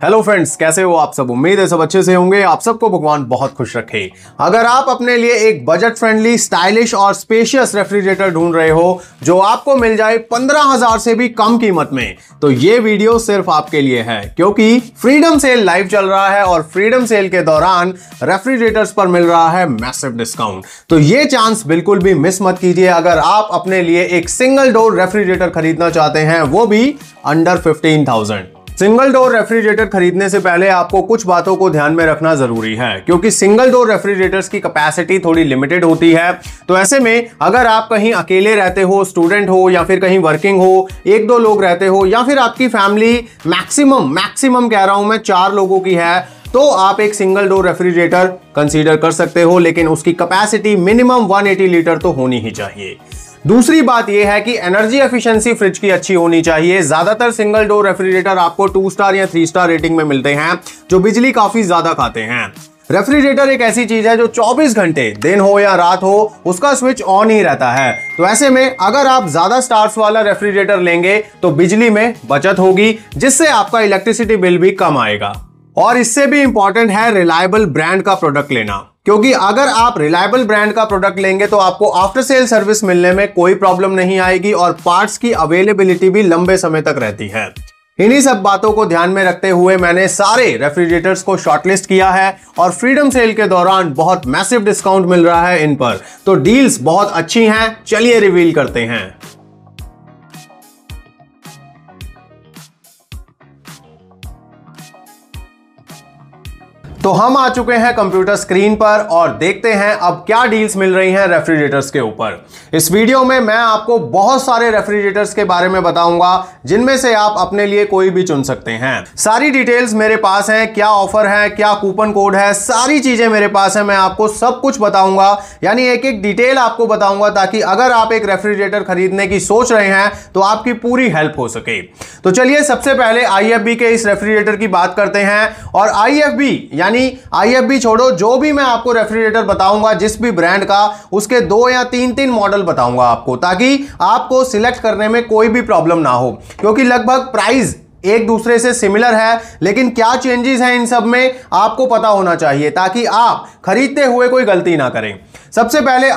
Hello friends, कैसे हो आप सब। उम्मीद है सब अच्छे से होंगे। आप सबको भगवान बहुत खुश रखे। अगर आप अपने लिए एक बजट फ्रेंडली, स्टाइलिश और स्पेशियस रेफ्रिजरेटर ढूंढ रहे हो जो आपको मिल जाए 15,000 से भी कम कीमत में, तो ये वीडियो सिर्फ आपके लिए है, क्योंकि फ्रीडम सेल लाइव चल रहा है और फ्रीडम सेल के दौरान रेफ्रिजरेटर्स पर मिल रहा है मैसिव डिस्काउंट। तो ये चांस बिल्कुल भी मिस मत कीजिए। अगर आप अपने लिए एक सिंगल डोर रेफ्रिजरेटर खरीदना चाहते हैं, वो भी अंडर 15,000। सिंगल डोर रेफ्रिजरेटर खरीदने से पहले आपको कुछ बातों को ध्यान में रखना जरूरी है, क्योंकि सिंगल डोर रेफ्रिजरेटर्स की कैपेसिटी थोड़ी लिमिटेड होती है। तो ऐसे में अगर आप कहीं अकेले रहते हो, स्टूडेंट हो या फिर कहीं वर्किंग हो, एक दो लोग रहते हो, या फिर आपकी फैमिली मैक्सिमम कह रहा हूं मैं 4 लोगों की है, तो आप एक सिंगल डोर रेफ्रिजरेटर कंसीडर कर सकते हो, लेकिन उसकी कैपेसिटी मिनिमम 180 लीटर तो होनी ही चाहिए। दूसरी बात यह है कि एनर्जी एफिशिएंसी फ्रिज की अच्छी होनी चाहिए। ज्यादातर सिंगल डोर रेफ्रिजरेटर आपको 2 स्टार या 3 स्टार रेटिंग में मिलते हैं, जो बिजली काफी ज्यादा खाते हैं। रेफ्रिजरेटर एक ऐसी चीज है जो 24 घंटे, दिन हो या रात हो, उसका स्विच ऑन ही रहता है। तो ऐसे में अगर आप ज्यादा स्टार्स वाला रेफ्रिजरेटर लेंगे तो बिजली में बचत होगी, जिससे आपका इलेक्ट्रिसिटी बिल भी कम आएगा। और इससे भी इंपॉर्टेंट है रिलायबल ब्रांड का प्रोडक्ट लेना, क्योंकि अगर आप रिलायबल ब्रांड का प्रोडक्ट लेंगे तो आपको आफ्टर सेल सर्विस मिलने में कोई प्रॉब्लम नहीं आएगी और पार्ट्स की अवेलेबिलिटी भी लंबे समय तक रहती है। इन्हीं सब बातों को ध्यान में रखते हुए मैंने सारे रेफ्रिजरेटर्स को शॉर्टलिस्ट किया है और फ्रीडम सेल के दौरान बहुत मैसिव डिस्काउंट मिल रहा है इन पर। तो डील्स बहुत अच्छी हैं, चलिए रिवील करते हैं। तो हम आ चुके हैं कंप्यूटर स्क्रीन पर और देखते हैं अब क्या डील्स मिल रही हैं रेफ्रिजरेटर्स के ऊपर। इस वीडियो में मैं आपको बहुत सारे रेफ्रिजरेटर्स के बारे में बताऊंगा, जिनमें से आप अपने लिए कोई भी चुन सकते हैं। सारी डिटेल्स मेरे पास हैं, क्या ऑफर है, क्या कूपन कोड है, सारी चीजें मेरे पास है। मैं आपको सब कुछ बताऊंगा, यानी एक एक डिटेल आपको बताऊंगा, ताकि अगर आप एक रेफ्रिजरेटर खरीदने की सोच रहे हैं तो आपकी पूरी हेल्प हो सके। तो चलिए सबसे पहले IFB के इस रेफ्रिजरेटर की बात करते हैं। और IFB छोड़ो, जो भी मैं आपको रेफ्रिजरेटर बताऊंगा जिस भी ब्रांड का, उसके 2 या 3 मॉडल बताऊंगा आपको, ताकि आपको सिलेक्ट करने में कोई भी प्रॉब्लम ना हो, क्योंकि लगभग प्राइस एक दूसरे से सिमिलर है, लेकिन क्या चेंजेस हैं इन सब में आपको पता होना चाहिए, ताकि आप खरीदते हुए कोई गलती ना करें। सबसे पहले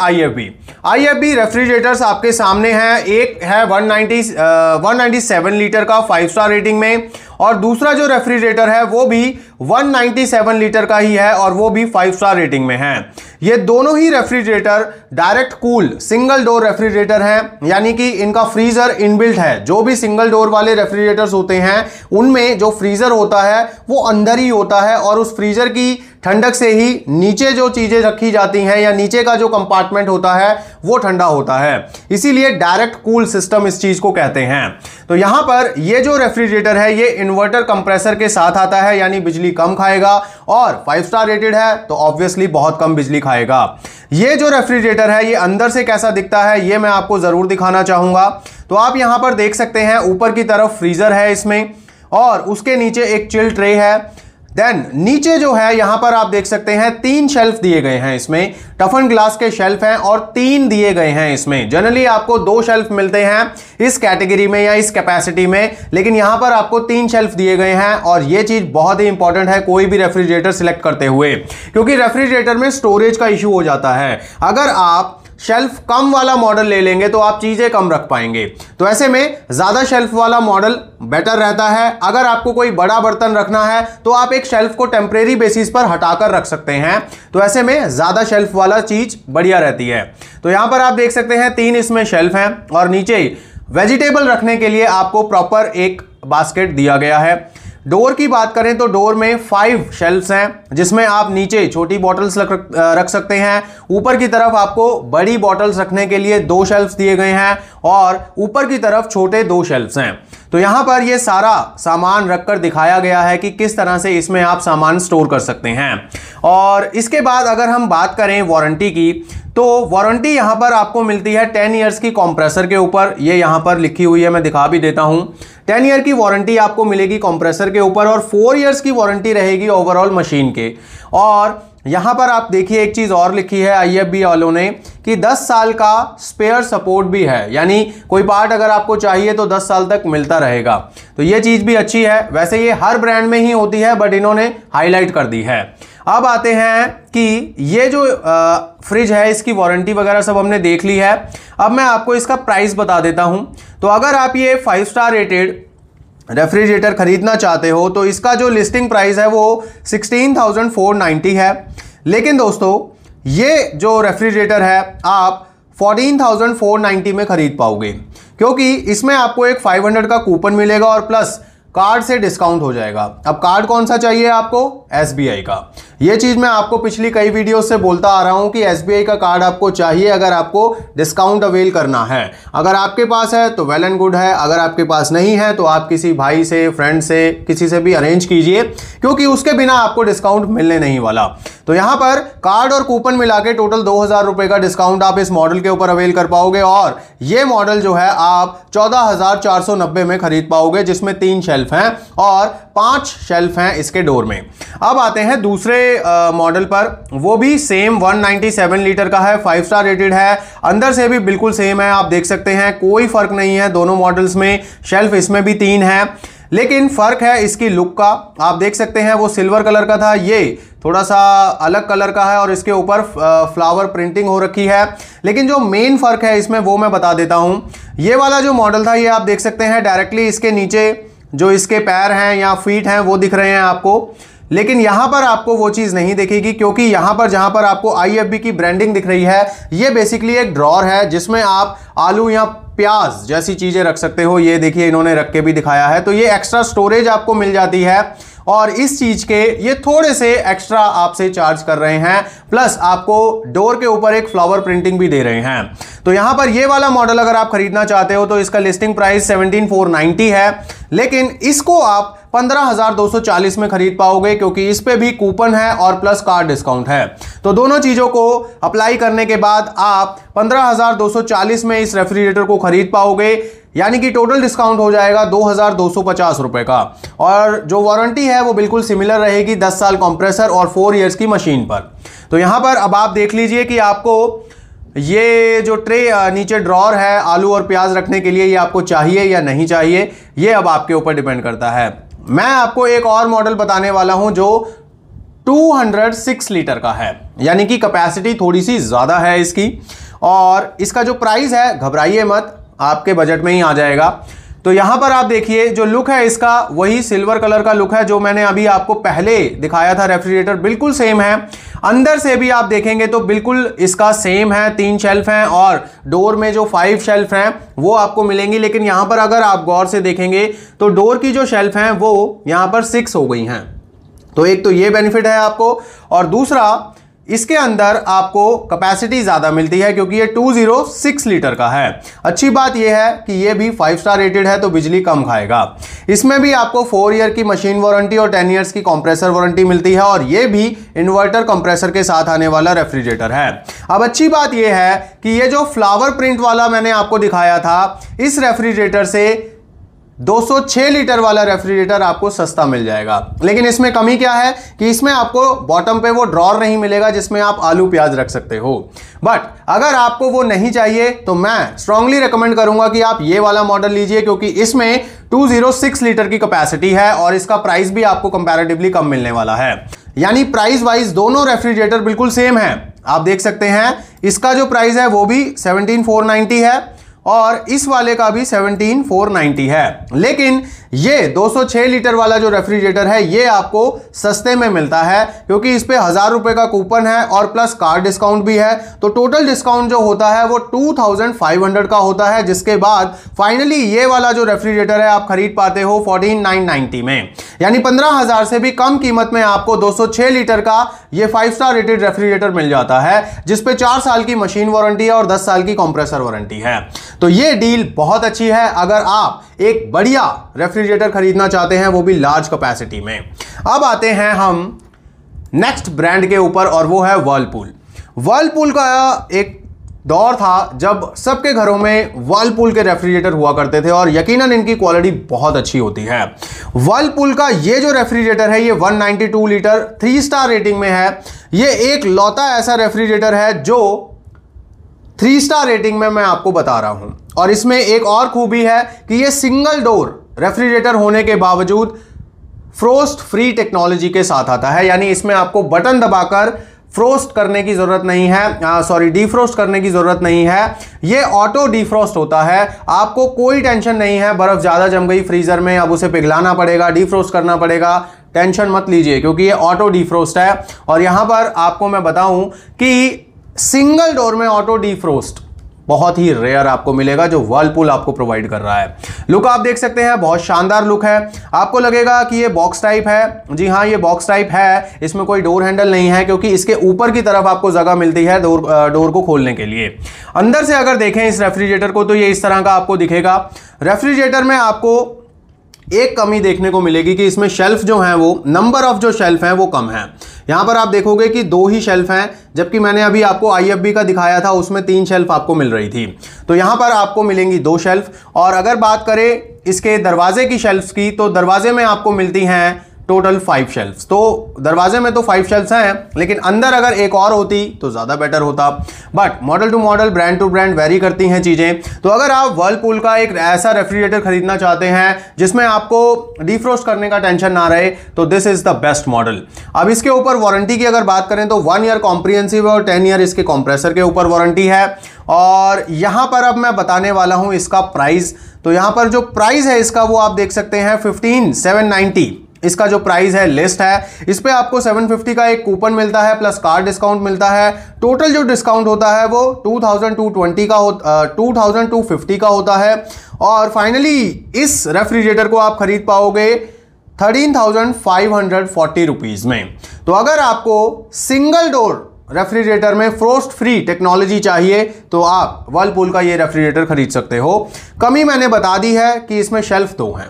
IFB रेफ्रिजरेटर्स आपके सामने हैं। एक है 197 लीटर का 5 स्टार रेटिंग में, और दूसरा जो रेफ्रिजरेटर है वो भी 197 लीटर का ही है और वो भी 5 स्टार रेटिंग में है। ये दोनों ही refrigerator direct cool single door refrigerator हैं, यानी कि इनका फ्रीजर इनबिल्ट है। जो भी सिंगल डोर वाले रेफ्रिजरेटर्स होते हैं उनमें जो फ्रीजर होता है वो अंदर ही होता है, और उस फ्रीजर की ठंडक से ही नीचे जो चीजें रखी जाती हैं या नीचे का जो कंपार्टमेंट होता है वो ठंडा होता है। इसीलिए डायरेक्ट कूल सिस्टम इस चीज को कहते हैं। तो यहां पर ये जो रेफ्रिजरेटर है ये इन्वर्टर कंप्रेसर के साथ आता है, यानी बिजली कम खाएगा, और 5 स्टार रेटेड है तो ऑब्वियसली बहुत कम बिजली खाएगा। ये जो रेफ्रिजरेटर है ये अंदर से कैसा दिखता है ये मैं आपको जरूर दिखाना चाहूंगा। तो आप यहां पर देख सकते हैं, ऊपर की तरफ फ्रीजर है इसमें, और उसके नीचे एक चिल ट्रे है। देन नीचे जो है यहां पर आप देख सकते हैं 3 शेल्फ दिए गए हैं। इसमें टफन ग्लास के शेल्फ हैं और 3 दिए गए हैं इसमें। जनरली आपको 2 शेल्फ मिलते हैं इस कैटेगरी में या इस कैपेसिटी में, लेकिन यहां पर आपको 3 शेल्फ दिए गए हैं। और यह चीज बहुत ही इंपॉर्टेंट है कोई भी रेफ्रिजरेटर सिलेक्ट करते हुए, क्योंकि रेफ्रिजरेटर में स्टोरेज का इश्यू हो जाता है। अगर आप शेल्फ कम वाला मॉडल ले लेंगे तो आप चीजें कम रख पाएंगे। तो ऐसे में ज्यादा शेल्फ वाला मॉडल बेटर रहता है। अगर आपको कोई बड़ा बर्तन रखना है तो आप एक शेल्फ को टेम्परेरी बेसिस पर हटाकर रख सकते हैं। तो ऐसे में ज्यादा शेल्फ वाला चीज बढ़िया रहती है। तो यहां पर आप देख सकते हैं 3 इसमें शेल्फ हैं, और नीचे वेजिटेबल रखने के लिए आपको प्रॉपर एक बास्केट दिया गया है। डोर की बात करें तो डोर में 5 शेल्फ्स हैं, जिसमें आप नीचे छोटी बॉटल्स रख सकते हैं। ऊपर की तरफ आपको बड़ी बॉटल्स रखने के लिए 2 शेल्फ्स दिए गए हैं, और ऊपर की तरफ छोटे 2 शेल्फ्स हैं। तो यहां पर ये सारा सामान रखकर दिखाया गया है कि किस तरह से इसमें आप सामान स्टोर कर सकते हैं। और इसके बाद अगर हम बात करें वारंटी की, तो वारंटी यहां पर आपको मिलती है 10 ईयर्स की कंप्रेसर के ऊपर। ये यहां पर लिखी हुई है, मैं दिखा भी देता हूं। 10 ईयर की वारंटी आपको मिलेगी कंप्रेसर के ऊपर, और 4 ईयर्स की वारंटी रहेगी ओवरऑल मशीन के। और यहां पर आप देखिए एक चीज और लिखी है IFB वालों ने कि 10 साल का स्पेयर सपोर्ट भी है, यानी कोई पार्ट अगर आपको चाहिए तो 10 साल तक मिलता रहेगा। तो ये चीज भी अच्छी है। वैसे ये हर ब्रांड में ही होती है बट इन्होंने हाईलाइट कर दी है। अब आते हैं कि ये जो फ्रिज है इसकी वारंटी वगैरह सब हमने देख ली है। अब मैं आपको इसका प्राइस बता देता हूं। तो अगर आप ये 5 स्टार रेटेड रेफ्रिजरेटर खरीदना चाहते हो तो इसका जो लिस्टिंग प्राइस है वो 16,490 है। लेकिन दोस्तों ये जो रेफ्रिजरेटर है आप 14,490 में खरीद पाओगे, क्योंकि इसमें आपको एक 500 का कूपन मिलेगा और प्लस कार्ड से डिस्काउंट हो जाएगा। अब कार्ड कौन सा चाहिए आपको? SBI का। ये चीज मैं आपको पिछली कई वीडियो से बोलता आ रहा हूं कि SBI का कार्ड आपको चाहिए अगर आपको डिस्काउंट अवेल करना है। अगर आपके पास है तो वेल एंड गुड है, अगर आपके पास नहीं है तो आप किसी भाई से, फ्रेंड से, किसी से भी अरेंज कीजिए, क्योंकि उसके बिना आपको डिस्काउंट मिलने नहीं वाला। तो यहां पर कार्ड और कूपन मिला के टोटल 2,000 रुपए का डिस्काउंट आप इस मॉडल के ऊपर अवेल कर पाओगे और ये मॉडल जो है आप 14,490 में खरीद पाओगे, जिसमें 3 शेल्फ हैं और 5 शेल्फ हैं इसके डोर में। अब आते हैं दूसरे मॉडल पर, वो भी सेम 197 लीटर का है, 5 स्टार रेटेड है, अंदर से भी बिल्कुल सेम है। आप देख सकते हैं कोई फर्क नहीं है दोनों मॉडल्स में। शेल्फ इसमें भी 3 है, लेकिन फर्क है इसकी लुक का। आप देख सकते हैं वो सिल्वर कलर का था, ये थोड़ा सा अलग कलर का है और इसके ऊपर फ्लावर प्रिंटिंग हो रखी है। लेकिन जो मेन फर्क है इसमें वो मैं बता देता हूं। ये वाला जो मॉडल था ये आप देख सकते हैं डायरेक्टली इसके नीचे जो इसके पैर हैं या फीट हैं वो दिख रहे हैं आपको, लेकिन यहां पर आपको वो चीज नहीं दिखेगी, क्योंकि यहां पर जहां पर आपको IFB की ब्रांडिंग दिख रही है ये बेसिकली एक ड्रॉर है जिसमें आप आलू या प्याज जैसी चीजें रख सकते हो। ये देखिए इन्होंने रख के भी दिखाया है। तो ये एक्स्ट्रा स्टोरेज आपको मिल जाती है और इस चीज के ये थोड़े से एक्स्ट्रा आपसे चार्ज कर रहे हैं, प्लस आपको डोर के ऊपर एक फ्लावर प्रिंटिंग भी दे रहे हैं। तो यहां पर ये वाला मॉडल अगर आप खरीदना चाहते हो तो इसका लिस्टिंग प्राइस 17,490 है, लेकिन इसको आप 15,240 में खरीद पाओगे, क्योंकि इस पे भी कूपन है और प्लस कार्ड डिस्काउंट है। तो दोनों चीजों को अप्लाई करने के बाद आप 15,240 में इस रेफ्रिजरेटर को खरीद पाओगे, यानी कि टोटल डिस्काउंट हो जाएगा 2,250 रुपए का। और जो वारंटी है वो बिल्कुल सिमिलर रहेगी, 10 साल कंप्रेसर और 4 इयर्स की मशीन पर। तो यहां पर अब आप देख लीजिए कि आपको ये जो ट्रे नीचे ड्रॉर है आलू और प्याज रखने के लिए, ये आपको चाहिए या नहीं चाहिए, ये अब आपके ऊपर डिपेंड करता है। मैं आपको एक और मॉडल बताने वाला हूं जो 206 लीटर का है, यानी कि कैपेसिटी थोड़ी सी ज्यादा है इसकी, और इसका जो प्राइस है घबराइए मत, आपके बजट में ही आ जाएगा। तो यहां पर आप देखिए जो लुक है इसका वही सिल्वर कलर का लुक है जो मैंने अभी आपको पहले दिखाया था। रेफ्रिजरेटर बिल्कुल सेम है, अंदर से भी आप देखेंगे तो बिल्कुल इसका सेम है। 3 शेल्फ हैं और डोर में जो 5 शेल्फ हैं वो आपको मिलेंगी, लेकिन यहां पर अगर आप गौर से देखेंगे तो डोर की जो शेल्फ हैं वो यहां पर 6 हो गई हैं। तो एक तो ये बेनिफिट है आपको, और दूसरा इसके अंदर आपको कैपेसिटी ज्यादा मिलती है क्योंकि ये 206 लीटर का है। अच्छी बात यह है कि ये भी 5 स्टार रेटेड है तो बिजली कम खाएगा। इसमें भी आपको 4 ईयर की मशीन वारंटी और 10 इयर्स की कंप्रेसर वारंटी मिलती है, और ये भी इन्वर्टर कंप्रेसर के साथ आने वाला रेफ्रिजरेटर है। अब अच्छी बात यह है कि ये जो फ्लावर प्रिंट वाला मैंने आपको दिखाया था, इस रेफ्रिजरेटर से 206 लीटर वाला रेफ्रिजरेटर आपको सस्ता मिल जाएगा। लेकिन इसमें कमी क्या है कि इसमें आपको बॉटम पे वो ड्रॉर नहीं मिलेगा जिसमें आप आलू प्याज रख सकते हो। बट अगर आपको वो नहीं चाहिए तो मैं स्ट्रांगली रेकमेंड करूंगा कि आप ये वाला मॉडल लीजिए, क्योंकि इसमें 206 लीटर की कैपेसिटी है और इसका प्राइस भी आपको कंपैरेटिवली कम मिलने वाला है। यानी प्राइस वाइज दोनों रेफ्रिजरेटर बिल्कुल सेम है। आप देख सकते हैं इसका जो प्राइस है वो भी 17,490 है और इस वाले का भी 17,490 है, लेकिन ये 206 लीटर वाला जो रेफ्रिजरेटर है ये आपको सस्ते में मिलता है क्योंकि इस पे 1,000 रुपए का कूपन है और प्लस कार्ड डिस्काउंट भी है। तो टोटल डिस्काउंट जो होता है वो 2,500 का होता है, जिसके बाद फाइनली ये वाला जो रेफ्रिजरेटर है आप खरीद पाते हो 14,990 में, यानी 15,000 से भी कम कीमत में आपको 206 लीटर का ये 5 स्टार रेटेड रेफ्रिजरेटर मिल जाता है, जिसपे 4 साल की मशीन वारंटी है और 10 साल की कंप्रेसर वारंटी है। तो ये डील बहुत अच्छी है अगर आप एक बढ़िया रेफ्रिजरेटर खरीदना चाहते हैं, वो भी लार्ज कैपेसिटी में। अब आते हैं हम नेक्स्ट ब्रांड के ऊपर और वो है वर्लपूल। वर्लपूल का एक दौर था जब सबके घरों में वर्लपूल के रेफ्रिजरेटर हुआ करते थे और यकीनन इनकी क्वालिटी बहुत अच्छी होती है। वर्लपूल का ये जो रेफ्रिजरेटर है ये 192 लीटर 3 स्टार रेटिंग में है। ये एक लौता ऐसा रेफ्रिजरेटर है जो 3 स्टार रेटिंग में मैं आपको बता रहा हूं। और इसमें एक और खूबी है कि ये सिंगल डोर रेफ्रिजरेटर होने के बावजूद फ्रोस्ट फ्री टेक्नोलॉजी के साथ आता है, यानी इसमें आपको बटन दबाकर फ्रोस्ट करने की जरूरत नहीं है, डीफ्रोस्ट करने की जरूरत नहीं है। ये ऑटो डीफ्रोस्ट होता है। आपको कोई टेंशन नहीं है बर्फ ज्यादा जम गई फ्रीजर में, अब उसे पिघलाना पड़ेगा, डीफ्रोस्ट करना पड़ेगा, टेंशन मत लीजिए क्योंकि ये ऑटो डीफ्रोस्ट है। और यहां पर आपको मैं बताऊं कि सिंगल डोर में ऑटो डीफ्रोस्ट बहुत ही रेयर आपको मिलेगा जो वर्लपूल आपको प्रोवाइड कर रहा है। लुक आप देख सकते हैं, बहुत शानदार लुक है। आपको लगेगा कि ये बॉक्स टाइप है, जी हाँ ये बॉक्स टाइप है, इसमें कोई डोर हैंडल नहीं है क्योंकि इसके ऊपर की तरफ आपको जगह मिलती है डोर को खोलने के लिए। अंदर से अगर देखें इस रेफ्रिजरेटर को तो ये इस तरह का आपको दिखेगा। रेफ्रिजरेटर में आपको एक कमी देखने को मिलेगी कि इसमें शेल्फ जो हैं वो नंबर ऑफ जो शेल्फ हैं वो कम है। यहां पर आप देखोगे कि 2 ही शेल्फ हैं, जबकि मैंने अभी आपको IFB का दिखाया था उसमें 3 शेल्फ आपको मिल रही थी। तो यहां पर आपको मिलेंगी 2 शेल्फ। और अगर बात करें इसके दरवाजे की शेल्फ की तो दरवाजे में आपको मिलती हैं टोटल 5 शेल्फ्स। तो दरवाजे में तो 5 शेल्फ्स हैं, लेकिन अंदर अगर एक और होती तो ज़्यादा बेटर होता। But model to model, brand to brand vary करती हैं चीज़ें। तो अगर आप वर्लपूल का एक ऐसा रेफ्रिजरेटर खरीदना चाहते हैं जिसमें आपको डीफ्रोस्ट करने का टेंशन ना रहे तो this is the best model. अब इसके ऊपर वारंटी की अगर बात करें तो 1 ईयर कॉम्प्रिहेंसिव और 10 ईयर इसके कंप्रेसर के ऊपर वारंटी है। और यहां पर अब मैं बताने वाला हूं इसका प्राइस। तो यहां पर जो प्राइस है इसका वो आप देख सकते हैं 15,790 इसका जो प्राइस है लिस्ट है। इस पे आपको 750 का एक कूपन मिलता है प्लस कार्ड डिस्काउंट मिलता है। टोटल जो डिस्काउंट होता है वो 2250 का होता है। और फाइनली इस रेफ्रिजरेटर को आप खरीद पाओगे 13,540 रुपीज में। तो अगर आपको सिंगल डोर रेफ्रिजरेटर में फ्रोस्ट फ्री टेक्नोलॉजी चाहिए तो आप वर्लपूल का ये रेफ्रिजरेटर खरीद सकते हो। कमी मैंने बता दी है कि इसमें शेल्फ 2 हैं।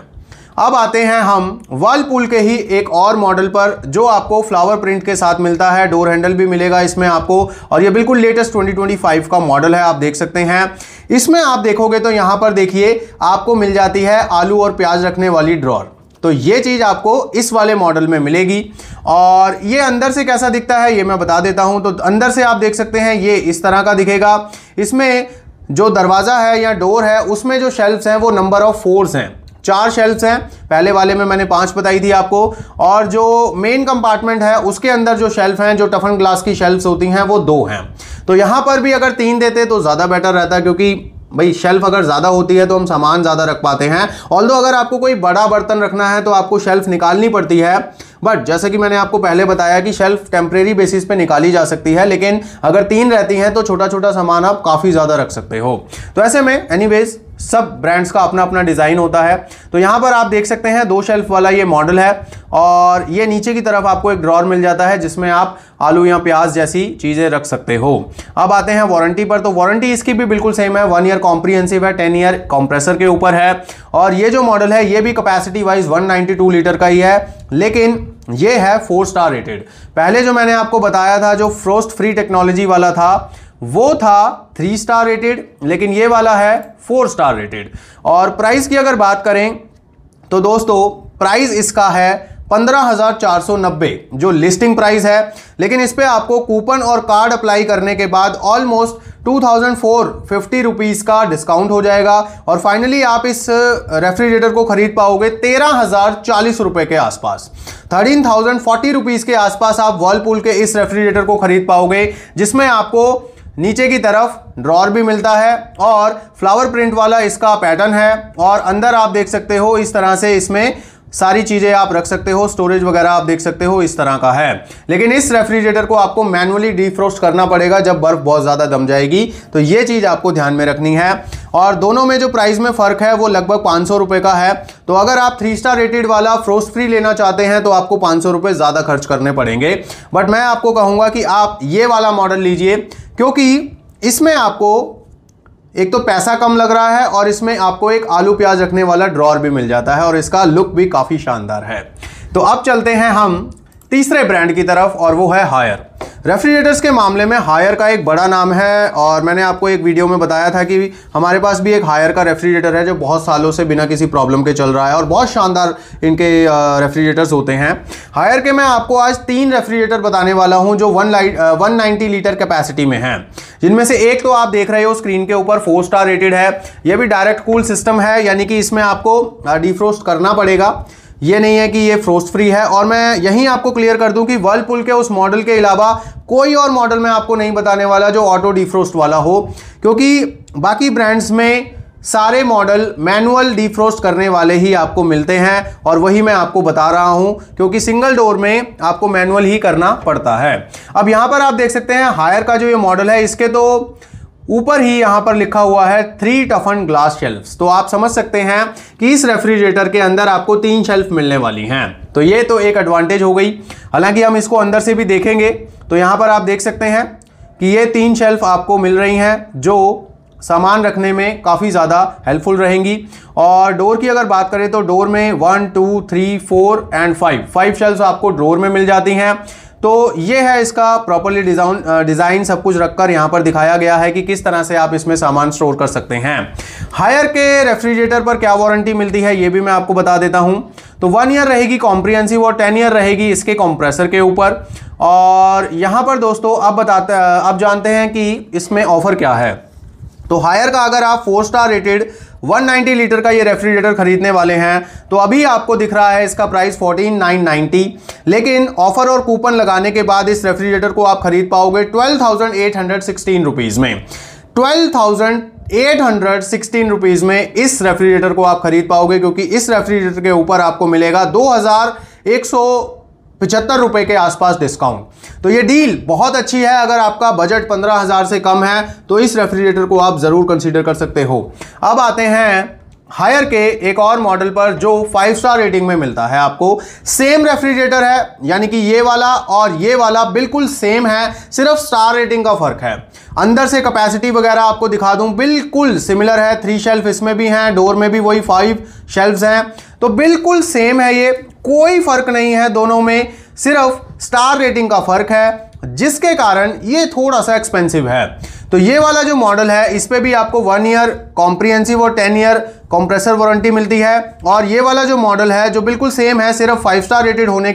अब आते हैं हम वर्लपूल के ही एक और मॉडल पर जो आपको फ्लावर प्रिंट के साथ मिलता है, डोर हैंडल भी मिलेगा इसमें आपको। और ये बिल्कुल लेटेस्ट 2025 का मॉडल है, आप देख सकते हैं। इसमें आप देखोगे तो यहां पर देखिए आपको मिल जाती है आलू और प्याज रखने वाली ड्रॉर। तो ये चीज आपको इस वाले मॉडल में मिलेगी। और ये अंदर से कैसा दिखता है ये मैं बता देता हूं। तो अंदर से आप देख सकते हैं ये इस तरह का दिखेगा। इसमें जो दरवाजा है या डोर है उसमें जो शेल्फ्स हैं वो नंबर ऑफ 4 हैं, 4 शेल्फ्स हैं। पहले वाले में मैंने 5 बताई थी आपको। और जो मेन कंपार्टमेंट है उसके अंदर जो शेल्फ हैं, जो टफन ग्लास की शेल्फ्स होती हैं वो 2 हैं। तो यहां पर भी अगर 3 देते तो ज्यादा बेटर रहता, क्योंकि भाई शेल्फ अगर ज़्यादा होती है तो हम सामान ज़्यादा रख पाते हैं। ऑल्दो अगर आपको कोई बड़ा बर्तन रखना है तो आपको शेल्फ निकालनी पड़ती है। बट जैसे कि मैंने आपको पहले बताया कि शेल्फ टेम्परेरी बेसिस पे निकाली जा सकती है, लेकिन अगर 3 रहती हैं तो छोटा छोटा सामान आप काफ़ी ज़्यादा रख सकते हो। तो ऐसे में एनीवेज सब ब्रांड्स का अपना अपना डिज़ाइन होता है। तो यहाँ पर आप देख सकते हैं 2 शेल्फ वाला ये मॉडल है। और ये नीचे की तरफ आपको एक ड्रॉर मिल जाता है जिसमें आप आलू या प्याज जैसी चीज़ें रख सकते हो। अब आते हैं वारंटी पर। तो वारंटी इसकी भी बिल्कुल सेम है, 1 ईयर कॉम्प्रिहेंसिव है, 10 ईयर कंप्रेसर के ऊपर है। और ये जो मॉडल है ये भी कैपेसिटी वाइज 192 लीटर का ही है, लेकिन ये है 4 स्टार रेटेड। पहले जो मैंने आपको बताया था जो फ्रोस्ट फ्री टेक्नोलॉजी वाला था वो था 3 स्टार रेटेड, लेकिन ये वाला है 4 स्टार रेटेड। और प्राइस की अगर बात करें तो दोस्तों प्राइस इसका है 15,490 जो लिस्टिंग प्राइस है, लेकिन इस पे आपको कूपन और कार्ड अप्लाई करने के बाद ऑलमोस्ट 2,450 रुपीज़ का डिस्काउंट हो जाएगा। और फाइनली आप इस रेफ्रिजरेटर को खरीद पाओगे 13,040 रुपए के आसपास, 13,040 रुपीज़ के आसपास आप वर्लपूल के इस रेफ्रिजरेटर को खरीद पाओगे, जिसमें आपको नीचे की तरफ ड्रॉर भी मिलता है और फ्लावर प्रिंट वाला इसका पैटर्न है। और अंदर आप देख सकते हो इस तरह से इसमें सारी चीज़ें आप रख सकते हो, स्टोरेज वगैरह आप देख सकते हो इस तरह का है। लेकिन इस रेफ्रिजरेटर को आपको मैनुअली डीफ्रोस्ट करना पड़ेगा जब बर्फ बहुत ज़्यादा जम जाएगी। तो ये चीज़ आपको ध्यान में रखनी है। और दोनों में जो प्राइस में फ़र्क है वो लगभग 500 रुपये का है। तो अगर आप 3 स्टार रेटेड वाला फ्रोस्ट फ्री लेना चाहते हैं तो आपको 500 रुपये ज़्यादा खर्च करने पड़ेंगे। बट मैं आपको कहूँगा कि आप ये वाला मॉडल लीजिए, क्योंकि इसमें आपको एक तो पैसा कम लग रहा है और इसमें आपको एक आलू प्याज रखने वाला ड्रॉर भी मिल जाता है और इसका लुक भी काफ़ी शानदार है। तो अब चलते हैं हम तीसरे ब्रांड की तरफ और वो है हायर। रेफ्रिजरेटर्स के मामले में हायर का एक बड़ा नाम है और मैंने आपको एक वीडियो में बताया था कि हमारे पास भी एक हायर का रेफ्रिजरेटर है जो बहुत सालों से बिना किसी प्रॉब्लम के चल रहा है और बहुत शानदार इनके रेफ्रिजरेटर्स होते हैं। हायर के मैं आपको आज 3 रेफ्रिजरेटर बताने वाला हूं जो 190 लीटर कैपेसिटी में हैं, जिनमें से एक तो आप देख रहे हो स्क्रीन के ऊपर 4 स्टार रेटेड है। यह भी डायरेक्ट कूल सिस्टम है, यानी कि इसमें आपको डिफ्रोस्ट करना पड़ेगा, ये नहीं है कि ये फ्रोस्ट फ्री है। और मैं यहीं आपको क्लियर कर दूं कि वर्लपूल के उस मॉडल के अलावा कोई और मॉडल मैं आपको नहीं बताने वाला जो ऑटो डिफ्रोस्ट वाला हो, क्योंकि बाकी ब्रांड्स में सारे मॉडल मैनुअल डिफ्रोस्ट करने वाले ही आपको मिलते हैं और वही मैं आपको बता रहा हूं, क्योंकि सिंगल डोर में आपको मैनुअल ही करना पड़ता है। अब यहां पर आप देख सकते हैं हायर का जो ये मॉडल है, इसके तो ऊपर ही यहां पर लिखा हुआ है 3 टफन ग्लास शेल्फ्स। तो आप समझ सकते हैं कि इस रेफ्रिजरेटर के अंदर आपको 3 शेल्फ मिलने वाली हैं। तो ये तो एक एडवांटेज हो गई। हालांकि हम इसको अंदर से भी देखेंगे तो यहां पर आप देख सकते हैं कि ये 3 शेल्फ आपको मिल रही हैं जो सामान रखने में काफ़ी ज़्यादा हेल्पफुल रहेंगी। और डोर की अगर बात करें तो डोर में 1 2 3 4 एंड 5 शेल्फ्स आपको डोर में मिल जाती हैं। तो ये है इसका प्रॉपर्ली डिज़ाइन सब कुछ रखकर यहाँ पर दिखाया गया है कि किस तरह से आप इसमें सामान स्टोर कर सकते हैं। हायर के रेफ्रिजरेटर पर क्या वारंटी मिलती है ये भी मैं आपको बता देता हूँ। तो 1 ईयर रहेगी कॉम्प्रिहेंसिव और 10 ईयर रहेगी इसके कंप्रेसर के ऊपर। और यहाँ पर दोस्तों अब जानते हैं कि इसमें ऑफर क्या है। तो हायर का अगर आप 4 स्टार रेटेड 190 लीटर का ये रेफ्रिजरेटर खरीदने वाले हैं तो अभी आपको दिख रहा है इसका प्राइस 14,990, लेकिन ऑफर और कूपन लगाने के बाद इस रेफ्रिजरेटर को आप खरीद पाओगे 12,816 रुपीज़ में। 12,816 रुपीज़ में इस रेफ्रिजरेटर को आप खरीद पाओगे, क्योंकि इस रेफ्रिजरेटर के ऊपर आपको मिलेगा 2,175 रुपए के आसपास डिस्काउंट। तो ये डील बहुत अच्छी है। अगर आपका बजट 15,000 से कम है तो इस रेफ्रिजरेटर को आप जरूर कंसीडर कर सकते हो। अब आते हैं हायर के एक और मॉडल पर जो 5 स्टार रेटिंग में मिलता है आपको। सेम रेफ्रिजरेटर है, यानी कि ये वाला और ये वाला बिल्कुल सेम है, सिर्फ स्टार रेटिंग का फर्क है। अंदर से कैपेसिटी वगैरह आपको दिखा दूं, बिल्कुल सिमिलर है। 3 शेल्फ इसमें भी हैं, डोर में भी वही 5 शेल्फ्स हैं, तो बिल्कुल सेम है। ये कोई फर्क नहीं है दोनों में, सिर्फ स्टार रेटिंग का फर्क है, जिसके कारण ये थोड़ा सा एक्सपेंसिव है। तो ये वाला जो मॉडल है इस पे भी आपको 1 ईयर कॉम्प्रिहेंसिव और 10 ईयर कंप्रेसर वारंटी मिलती है। और ये वाला जो मॉडल है जो बिल्कुल सेम है, सिर्फ 5 स्टार रेटेड होने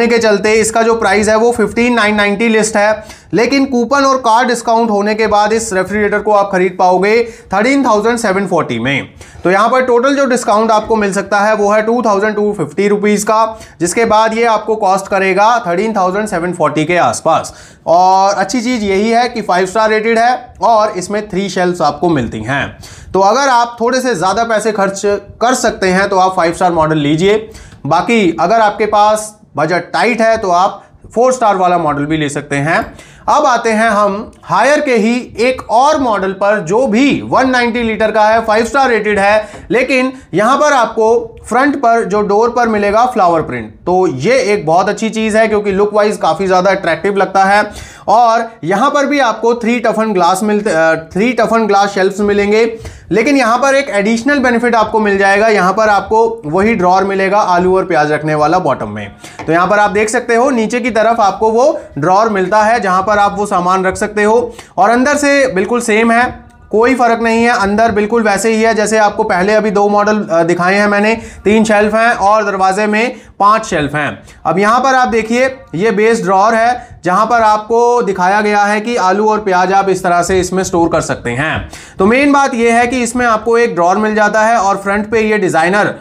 के चलते इसका जो प्राइस है वो 15,990 लिस्ट है, लेकिन कूपन और कार्ड डिस्काउंट होने के बाद इस रेफ्रिजरेटर को आप खरीद पाओगे 13,740 में। तो यहाँ पर टोटल जो डिस्काउंट आपको मिल सकता है वो है 2,250 रुपीज़ का, जिसके बाद ये आपको कॉस्ट करेगा 13,740 के आसपास। और अच्छी चीज़ यही है कि 5 स्टार रेटेड है और इसमें 3 शेल्फ्स आपको मिलती हैं। तो अगर आप थोड़े से ज़्यादा पैसे खर्च कर सकते हैं तो आप 5 स्टार मॉडल लीजिए। बाकी अगर आपके पास बजट टाइट है तो आप 4 स्टार वाला मॉडल भी ले सकते हैं। अब आते हैं हम हायर के ही एक और मॉडल पर जो भी 190 लीटर का है, 5 स्टार रेटेड है, लेकिन यहां पर आपको फ्रंट पर जो डोर पर मिलेगा फ्लावर प्रिंट। तो ये एक बहुत अच्छी चीज है क्योंकि लुक वाइज काफी ज्यादा अट्रैक्टिव लगता है। और यहां पर भी आपको 3 टफन ग्लास शेल्फ्स मिलेंगे, लेकिन यहां पर एक एडिशनल बेनिफिट आपको मिल जाएगा। यहां पर आपको वही ड्रॉर मिलेगा आलू और प्याज रखने वाला बॉटम में। तो यहां पर आप देख सकते हो नीचे की तरफ आपको वो ड्रॉर मिलता है जहां पर आप वो सामान रख सकते हो। और अंदर से बिल्कुल सेम है, कोई फर्क नहीं है, अंदर बिल्कुल वैसे ही है जैसे आपको पहले अभी 2 मॉडल दिखाए हैं मैंने। 3 शेल्फ हैं और दरवाजे में 5 शेल्फ हैं। अब यहां पर आप देखिए ये बेस ड्रॉर है जहां पर आपको दिखाया गया है कि आलू और प्याज आप इस तरह से इसमें स्टोर कर सकते हैं। तो मेन बात यह है कि इसमें आपको एक ड्रॉर मिल जाता है और फ्रंट पे ये डिजाइनर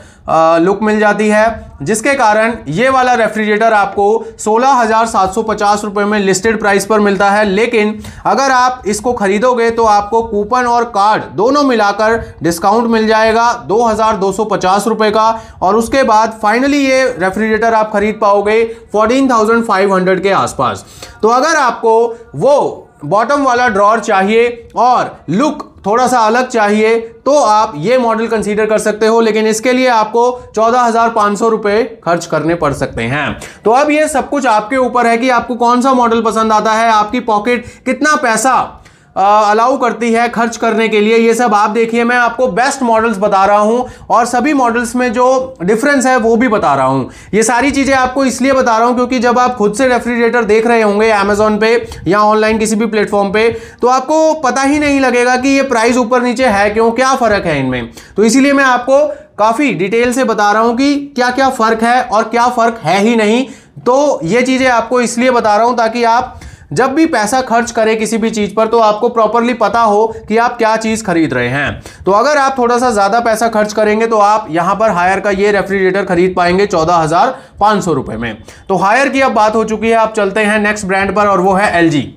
लुक मिल जाती है, जिसके कारण ये वाला रेफ्रिजरेटर आपको 16,750 रुपए में लिस्टेड प्राइस पर मिलता है। लेकिन अगर आप इसको खरीदोगे तो आपको कूपन और कार्ड दोनों मिलाकर डिस्काउंट मिल जाएगा 2,250 रुपए का। और उसके बाद फाइनली ये रेफ्रिजरेटर आप खरीद पाओगे 14,500 के आसपास। तो अगर आपको वो बॉटम वाला ड्रॉर चाहिए और लुक थोड़ा सा अलग चाहिए तो आप ये मॉडल कंसीडर कर सकते हो, लेकिन इसके लिए आपको 14,500 रुपए खर्च करने पड़ सकते हैं। तो अब ये सब कुछ आपके ऊपर है कि आपको कौन सा मॉडल पसंद आता है, आपकी पॉकेट कितना पैसा अलाउ करती है खर्च करने के लिए, ये सब आप देखिए। मैं आपको बेस्ट मॉडल्स बता रहा हूं और सभी मॉडल्स में जो डिफरेंस है वो भी बता रहा हूं। ये सारी चीजें आपको इसलिए बता रहा हूं क्योंकि जब आप खुद से रेफ्रिजरेटर देख रहे होंगे अमेजोन पे या ऑनलाइन किसी भी प्लेटफॉर्म पे, तो आपको पता ही नहीं लगेगा कि ये प्राइस ऊपर नीचे है क्यों, क्या फर्क है इनमें। तो इसीलिए मैं आपको काफी डिटेल से बता रहा हूं कि क्या क्या फर्क है और क्या फर्क है ही नहीं। तो ये चीजें आपको इसलिए बता रहा हूं ताकि आप जब भी पैसा खर्च करें किसी भी चीज पर तो आपको प्रॉपरली पता हो कि आप क्या चीज खरीद रहे हैं। तो अगर आप थोड़ा सा ज्यादा पैसा खर्च करेंगे तो आप यहां पर हायर का ये रेफ्रिजरेटर खरीद पाएंगे 14,500 रुपए में। तो हायर की अब बात हो चुकी है, आप चलते हैं नेक्स्ट ब्रांड पर और वो है एलजी।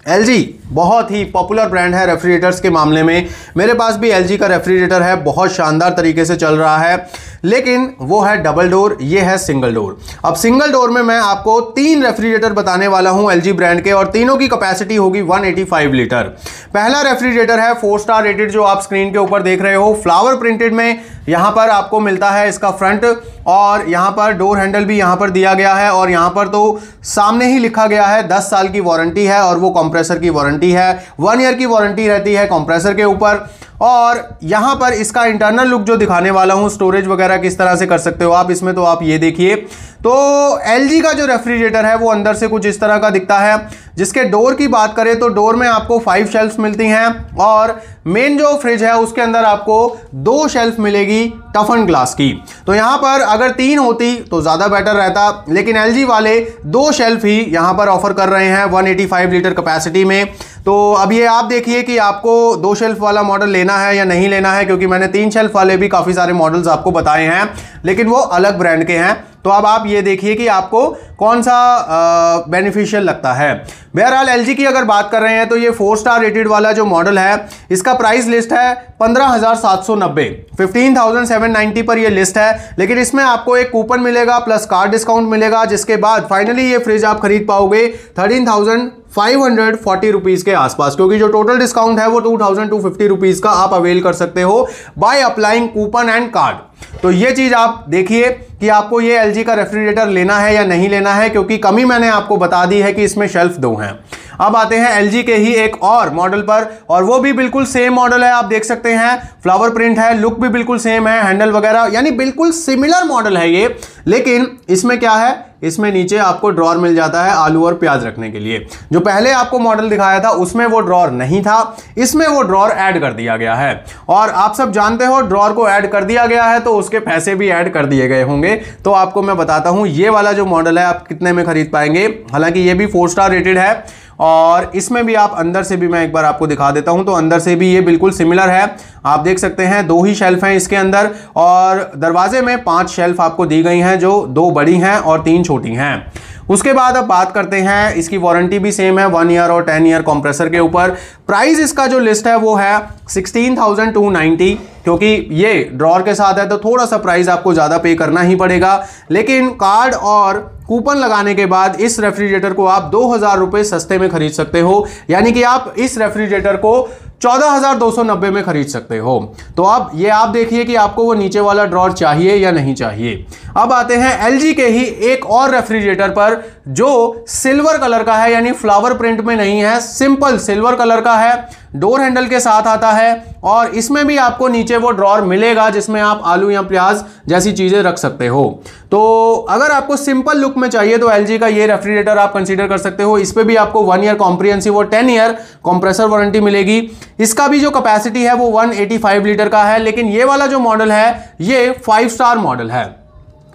एलजी बहुत ही पॉपुलर ब्रांड है रेफ्रिजरेटर्स के मामले में। मेरे पास भी एलजी का रेफ्रिजरेटर है, बहुत शानदार तरीके से चल रहा है, लेकिन वो है डबल डोर, ये है सिंगल डोर। अब सिंगल डोर में मैं आपको 3 रेफ्रिजरेटर बताने वाला हूं एलजी ब्रांड के, और तीनों की कैपेसिटी होगी 185 लीटर। पहला रेफ्रिजरेटर है 4 स्टार रेटेड, जो आप स्क्रीन के ऊपर देख रहे हो, फ्लावर प्रिंटेड में यहां पर आपको मिलता है इसका फ्रंट, और यहां पर डोर हैंडल भी यहां पर दिया गया है, और यहां पर तो सामने ही लिखा गया है 10 साल की वारंटी है, और वो कंप्रेसर की वारंटी है, 1 ईयर की वारंटी रहती है कंप्रेसर के ऊपर। और यहां पर इसका इंटरनल लुक जो दिखाने वाला हूं, स्टोरेज वगैरह किस तरह से कर सकते हो आप इसमें, तो आप ये देखिए। तो एलजी का जो रेफ्रिजरेटर है वो अंदर से कुछ इस तरह का दिखता है। जिसके डोर की बात करें तो डोर में आपको 5 शेल्फ मिलती हैं, और मेन जो फ्रिज है उसके अंदर आपको 2 शेल्फ मिलेगी टफन ग्लास की। तो यहां पर अगर 3 होती तो ज्यादा बेटर रहता, लेकिन एलजी वाले 2 शेल्फ ही यहां पर ऑफर कर रहे हैं 185 लीटर कैपेसिटी में। तो अब ये आप देखिए कि आपको 2 शेल्फ वाला मॉडल लेना है या नहीं लेना है, क्योंकि मैंने 3 शेल्फ वाले भी काफी सारे मॉडल्स आपको बताए हैं, लेकिन वो अलग ब्रांड के हैं। तो अब आप ये देखिए कि आपको कौन सा बेनिफिशियल लगता है। बहरहाल एलजी की अगर बात कर रहे हैं तो ये 4 स्टार रेटेड वाला जो मॉडल है, इसका प्राइस लिस्ट है 15,790, 15,790 पर ये लिस्ट है। लेकिन इसमें आपको एक कूपन मिलेगा प्लस कार्ड डिस्काउंट मिलेगा, जिसके बाद फाइनली ये फ्रिज आप खरीद पाओगे 13,540 रुपीज के आसपास, क्योंकि जो टोटल डिस्काउंट है वो 2,250 रुपीज का आप अवेल कर सकते हो by applying coupon and card. तो ये चीज आप देखिए कि आपको ये एलजी का रेफ्रिजरेटर लेना है या नहीं लेना है, क्योंकि कमी मैंने आपको बता दी है कि इसमें शेल्फ 2 हैं। अब आते हैं एलजी के ही एक और मॉडल पर, और वो भी बिल्कुल सेम मॉडल है। आप देख सकते हैं फ्लावर प्रिंट है, लुक भी बिल्कुल सेम है, हैंडल वगैरह यानी बिल्कुल सिमिलर मॉडल है ये। लेकिन इसमें क्या है, इसमें नीचे आपको ड्रॉर मिल जाता है आलू और प्याज रखने के लिए। जो पहले आपको मॉडल दिखाया था उसमें वो ड्रॉर नहीं था, इसमें वो ड्रॉर ऐड कर दिया गया है। और आप सब जानते हो ड्रॉर को ऐड कर दिया गया है तो उसके पैसे भी ऐड कर दिए गए होंगे। तो आपको मैं बताता हूं ये वाला जो मॉडल है आप कितने में खरीद पाएंगे। हालांकि ये भी 4 स्टार रेटेड है, और इसमें भी आप अंदर से भी मैं एक बार आपको दिखा देता हूं, तो अंदर से भी ये बिल्कुल सिमिलर है। आप देख सकते हैं 2 ही शेल्फ हैं इसके अंदर, और दरवाजे में 5 शेल्फ आपको दी गई हैं, जो 2 बड़ी हैं और 3 छोटी हैं। उसके बाद अब बात करते हैं, इसकी वारंटी भी सेम है 1 ईयर और 10 ईयर कंप्रेसर के ऊपर। प्राइस इसका जो लिस्ट है वो है 16,290, क्योंकि ये ड्रॉर के साथ है तो थोड़ा सा प्राइस आपको ज़्यादा पे करना ही पड़ेगा। लेकिन कार्ड और कूपन लगाने के बाद इस रेफ्रिजरेटर को आप 2,000 रुपये सस्ते में खरीद सकते हो, यानी कि आप इस रेफ्रिजरेटर को 14,290 में खरीद सकते हो। तो अब ये आप देखिए कि आपको वो नीचे वाला ड्रॉर चाहिए या नहीं चाहिए। अब आते हैं एलजी के ही एक और रेफ्रिजरेटर पर, जो सिल्वर कलर का है, यानी फ्लावर प्रिंट में नहीं है, सिंपल सिल्वर कलर का है, डोर हैंडल के साथ आता है, और इसमें भी आपको नीचे वो ड्रॉर मिलेगा जिसमें आप आलू या प्याज जैसी चीजें रख सकते हो। तो अगर आपको सिंपल लुक में चाहिए तो एलजी का ये रेफ्रिजरेटर आप कंसीडर कर सकते हो। इस पे भी आपको 1 ईयर कॉम्प्रिहेंसिव और 10 ईयर कंप्रेसर वारंटी मिलेगी। इसका भी जो कैपेसिटी है वो 185 लीटर का है, लेकिन ये वाला जो मॉडल है ये 5 स्टार मॉडल है,